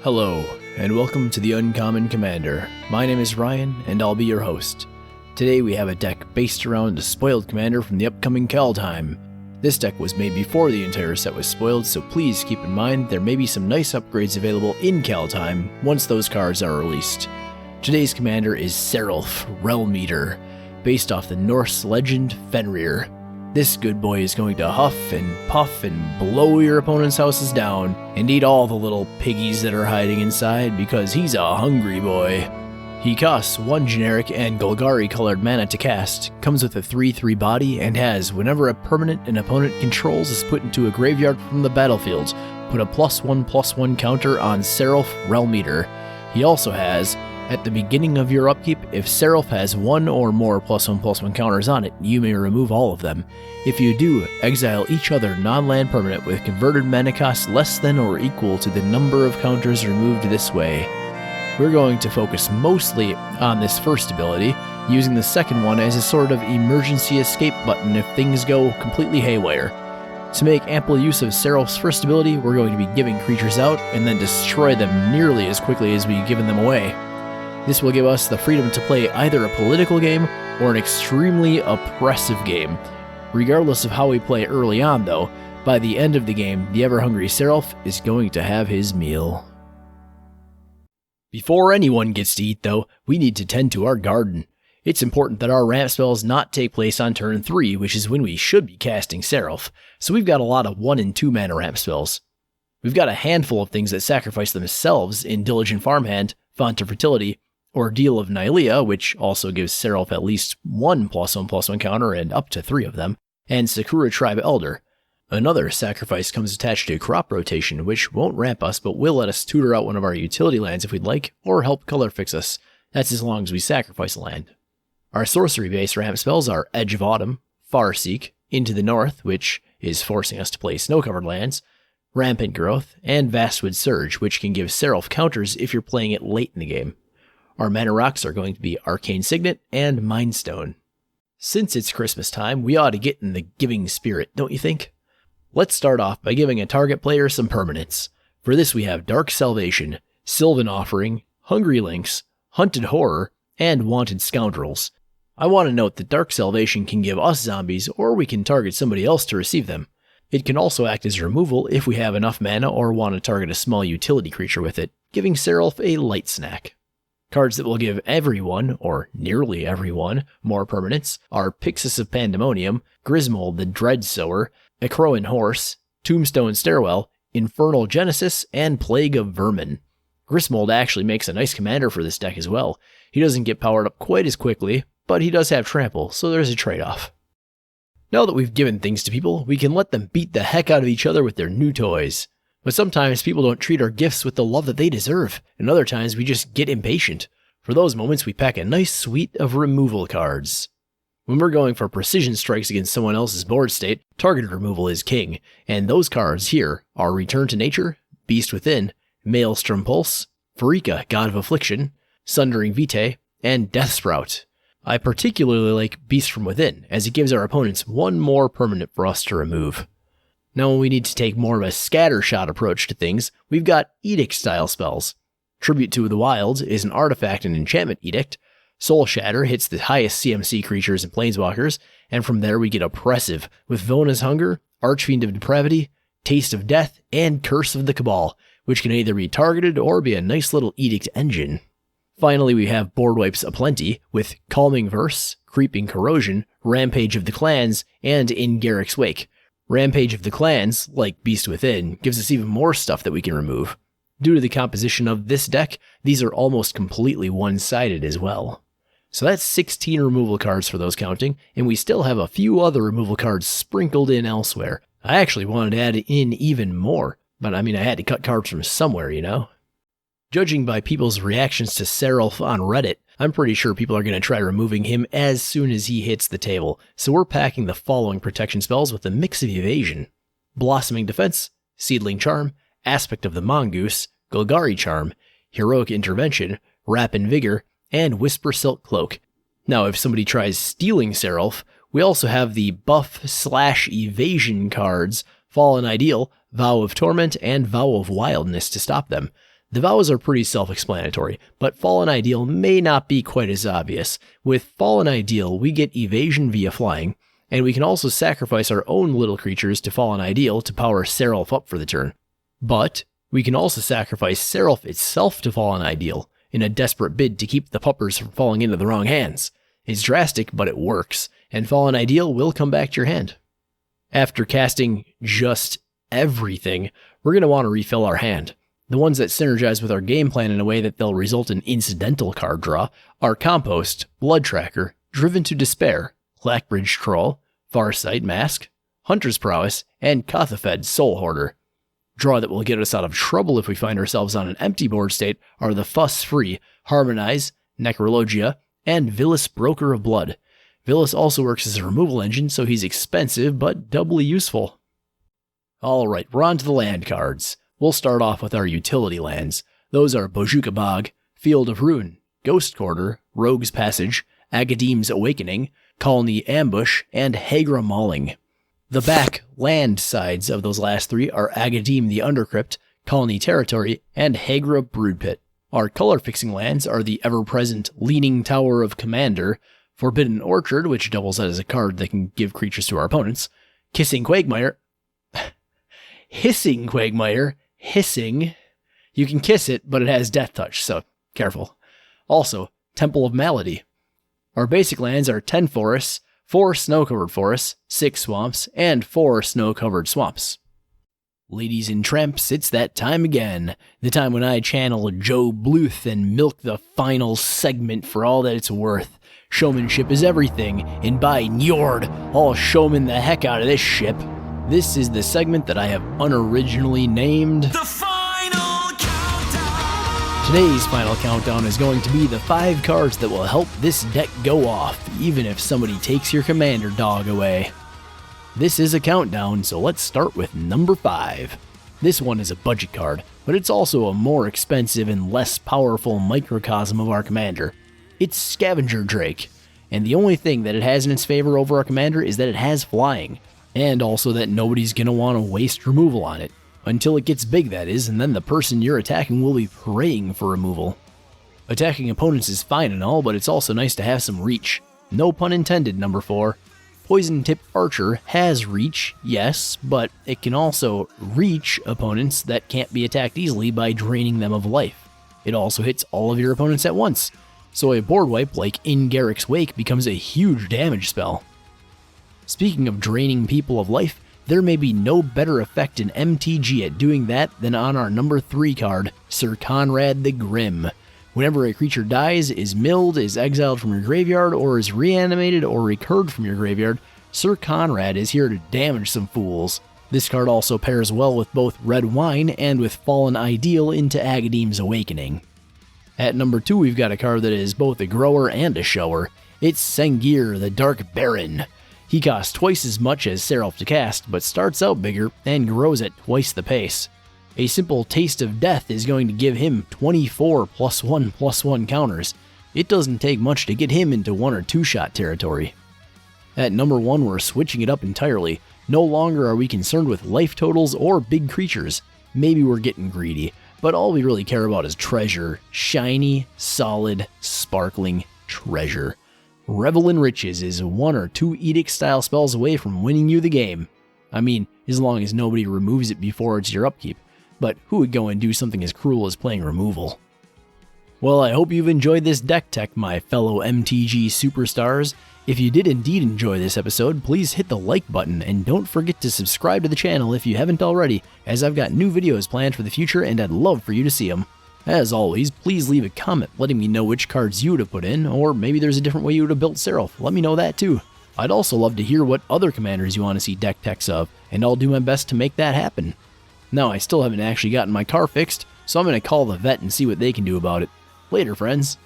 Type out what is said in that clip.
Hello, and welcome to the Uncommon Commander. My name is Ryan, and I'll be your host. Today we have a deck based around a spoiled commander from the upcoming Kaldheim. This deck was made before the entire set was spoiled, so please keep in mind there may be some nice upgrades available in Kaldheim once those cards are released. Today's commander is Sarulf, Realm Eater, based off the Norse legend Fenrir. This good boy is going to huff and puff and blow your opponent's houses down and eat all the little piggies that are hiding inside because he's a hungry boy. He costs 1 generic and Golgari colored mana to cast, comes with a 3/3 body, and has, whenever a permanent an opponent controls is put into a graveyard from the battlefield, put a +1/+1 counter on Sarulf, Realm Eater. He also has, at the beginning of your upkeep, if Sarulf has 1 or more +1/+1 counters on it, you may remove all of them. If you do, exile each other non-land permanent with converted mana cost less than or equal to the number of counters removed this way. We're going to focus mostly on this first ability, using the second one as a sort of emergency escape button if things go completely haywire. To make ample use of Sarulf's first ability, we're going to be giving creatures out and then destroy them nearly as quickly as we've given them away. This will give us the freedom to play either a political game or an extremely oppressive game. Regardless of how we play early on though, by the end of the game, the ever-hungry Sarulf is going to have his meal. Before anyone gets to eat though, we need to tend to our garden. It's important that our ramp spells not take place on turn 3, which is when we should be casting Sarulf, so we've got a lot of 1 and 2 mana ramp spells. We've got a handful of things that sacrifice themselves in Diligent Farmhand, Font of Fertility, Ordeal of Nylea, which also gives Sarulf at least 1 +1/+1 counter and up to 3 of them, and Sakura Tribe Elder. Another sacrifice comes attached to Crop Rotation, which won't ramp us but will let us tutor out one of our utility lands if we'd like, or help color fix us. That's as long as we sacrifice a land. Our sorcery-based ramp spells are Edge of Autumn, Farseek, Into the North, which is forcing us to play snow-covered lands, Rampant Growth, and Vastwood Surge, which can give Sarulf counters if you're playing it late in the game. Our mana rocks are going to be Arcane Signet and Mind Stone. Since it's Christmas time, we ought to get in the giving spirit, don't you think? Let's start off by giving a target player some permanents. For this we have Dark Salvation, Sylvan Offering, Hungry Lynx, Hunted Horror, and Wanted Scoundrels. I want to note that Dark Salvation can give us zombies, or we can target somebody else to receive them. It can also act as removal if we have enough mana or want to target a small utility creature with it, giving Sarulf a light snack. Cards that will give everyone, or nearly everyone, more permanents are Pyxis of Pandemonium, Grismold the Dreadsower, Acroan Horse, Tombstone Stairwell, Infernal Genesis, and Plague of Vermin. Grismold actually makes a nice commander for this deck as well. He doesn't get powered up quite as quickly, but he does have trample, so there's a trade-off. Now that we've given things to people, we can let them beat the heck out of each other with their new toys. But sometimes people don't treat our gifts with the love that they deserve, and other times we just get impatient. For those moments, we pack a nice suite of removal cards. When we're going for precision strikes against someone else's board state, targeted removal is king, and those cards here are Return to Nature, Beast Within, Maelstrom Pulse, Pharika, God of Affliction, Sundering Vitae, and Death Sprout. I particularly like Beast from Within, as it gives our opponents 1 more permanent for us to remove. Now when we need to take more of a scattershot approach to things, we've got Edict-style spells. Tribute to the Wild is an artifact and enchantment edict. Soul Shatter hits the highest CMC creatures and planeswalkers, and from there we get Oppressive, with Vona's Hunger, Archfiend of Depravity, Taste of Death, and Curse of the Cabal, which can either be targeted or be a nice little edict engine. Finally, we have board wipes aplenty, with Calming Verse, Creeping Corrosion, Rampage of the Clans, and In Garrick's Wake. Rampage of the Clans, like Beast Within, gives us even more stuff that we can remove. Due to the composition of this deck, these are almost completely one-sided as well. So that's 16 removal cards for those counting, and we still have a few other removal cards sprinkled in elsewhere. I actually wanted to add in even more, but I had to cut cards from somewhere, you know? Judging by people's reactions to Sarulf on Reddit, I'm pretty sure people are going to try removing him as soon as he hits the table, so we're packing the following protection spells with a mix of evasion: Blossoming Defense, Seedling Charm, Aspect of the Mongoose, Golgari Charm, Heroic Intervention, Rapid Vigor, and Whisper Silk Cloak. Now if somebody tries stealing Sarulf, we also have the buff/evasion cards Fallen Ideal, Vow of Torment, and Vow of Wildness to stop them. The vows are pretty self-explanatory, but Fallen Ideal may not be quite as obvious. With Fallen Ideal, we get evasion via flying, and we can also sacrifice our own little creatures to Fallen Ideal to power Sarulf up for the turn. But we can also sacrifice Sarulf itself to Fallen Ideal, in a desperate bid to keep the puppers from falling into the wrong hands. It's drastic, but it works, and Fallen Ideal will come back to your hand. After casting just everything, we're going to want to refill our hand. The ones that synergize with our game plan in a way that they'll result in incidental card draw are Compost, Blood Tracker, Driven to Despair, Blackbridge Troll, Farsight Mask, Hunter's Prowess, and Kothafed Soul Hoarder. Draw that will get us out of trouble if we find ourselves on an empty board state are the fuss-free Harmonize, Necrologia, and Vilis Broker of Blood. Vilis also works as a removal engine, so he's expensive but doubly useful. Alright, we're on to the land cards. We'll start off with our utility lands. Those are Bojuka Bog, Field of Ruin, Ghost Quarter, Rogue's Passage, Agadeem's Awakening, Colony Ambush, and Hagra Mauling. The back land sides of those last three are Agadeem the Undercrypt, Colony Territory, and Hagra Broodpit. Our color-fixing lands are the ever-present Leaning Tower of Commander, Forbidden Orchard, which doubles as a card that can give creatures to our opponents, Hissing Quagmire, Hissing. You can kiss it, but it has Death Touch, so careful. Also, Temple of Malady. Our basic lands are 10 forests, 4 snow-covered forests, 6 swamps, and 4 snow-covered swamps. Ladies and tramps, it's that time again. The time when I channel Joe Bluth and milk the final segment for all that it's worth. Showmanship is everything, and by Njord, I'll showman the heck out of this ship. This is the segment that I have unoriginally named The Final Countdown! Today's Final Countdown is going to be the 5 cards that will help this deck go off, even if somebody takes your commander dog away. This is a countdown, so let's start with number 5. This one is a budget card, but it's also a more expensive and less powerful microcosm of our commander. It's Scavenger Drake, and the only thing that it has in its favor over our commander is that it has flying. And also that nobody's going to want to waste removal on it. Until it gets big, that is, and then the person you're attacking will be praying for removal. Attacking opponents is fine and all, but it's also nice to have some reach. No pun intended, number 4. Poison Tip Archer has reach, yes, but it can also reach opponents that can't be attacked easily by draining them of life. It also hits all of your opponents at once, so a board wipe like In Garrick's Wake becomes a huge damage spell. Speaking of draining people of life, there may be no better effect in MTG at doing that than on our number 3 card, Sir Conrad the Grim. Whenever a creature dies, is milled, is exiled from your graveyard, or is reanimated or recurred from your graveyard, Sir Conrad is here to damage some fools. This card also pairs well with both Red Wine and with Fallen Ideal into Agadeem's Awakening. At number 2, we've got a card that is both a grower and a shower. It's Sengir the Dark Baron. He costs twice as much as Sarulf to cast, but starts out bigger and grows at twice the pace. A simple Taste of Death is going to give him 24 +1/+1 counters. It doesn't take much to get him into 1 or 2 shot territory. At number 1, we're switching it up entirely. No longer are we concerned with life totals or big creatures. Maybe we're getting greedy, but all we really care about is treasure. Shiny, solid, sparkling treasure. Revel in Riches is 1 or 2 Edict-style spells away from winning you the game. I mean, as long as nobody removes it before it's your upkeep. But who would go and do something as cruel as playing removal? Well, I hope you've enjoyed this deck tech, my fellow MTG superstars. If you did indeed enjoy this episode, please hit the like button, and don't forget to subscribe to the channel if you haven't already, as I've got new videos planned for the future and I'd love for you to see them. As always, please leave a comment letting me know which cards you would have put in, or maybe there's a different way you would have built Sarulf. Let me know that too. I'd also love to hear what other commanders you want to see deck techs of, and I'll do my best to make that happen. Now, I still haven't actually gotten my car fixed, so I'm going to call the vet and see what they can do about it. Later, friends.